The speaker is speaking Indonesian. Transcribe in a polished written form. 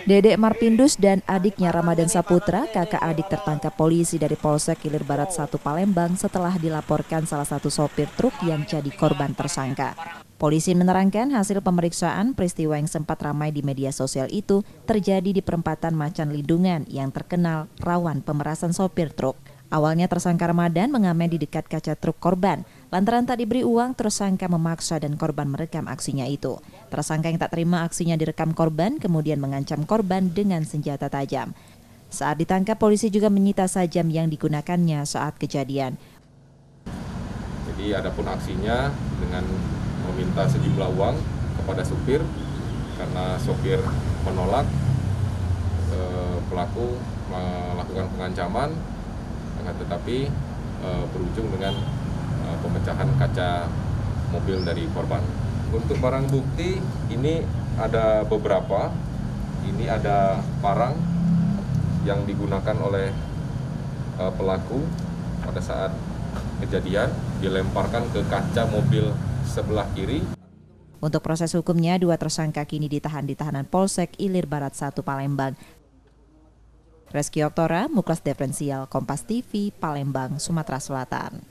Dedek Marpindus dan adiknya Ramadan Saputra, kakak adik tertangkap polisi dari Polsek Ilir Barat 1 Palembang setelah dilaporkan salah satu sopir truk yang jadi korban tersangka. Polisi menerangkan hasil pemeriksaan peristiwa yang sempat ramai di media sosial itu terjadi di perempatan Macan Lindungan yang terkenal rawan pemerasan sopir truk. Awalnya tersangka Ramadan mengamen di dekat kaca truk korban. Lantaran tak diberi uang, tersangka memaksa dan korban merekam aksinya itu. Tersangka yang tak terima aksinya direkam korban kemudian mengancam korban dengan senjata tajam. Saat ditangkap, polisi juga menyita sajam yang digunakannya saat kejadian. Jadi adapun aksinya dengan meminta sejumlah uang kepada supir, karena sopir menolak, pelaku melakukan pengancaman, tetapi berujung dengan pemecahan kaca mobil dari korban. Untuk barang bukti ini ada beberapa. Ini ada parang yang digunakan oleh pelaku pada saat kejadian, dilemparkan ke kaca mobil sebelah kiri. Untuk proses hukumnya, dua tersangka kini ditahan di tahanan Polsek Ilir Barat 1 Palembang. Reski Oktora, Muklas Diferensial, Kompas TV, Palembang, Sumatera Selatan.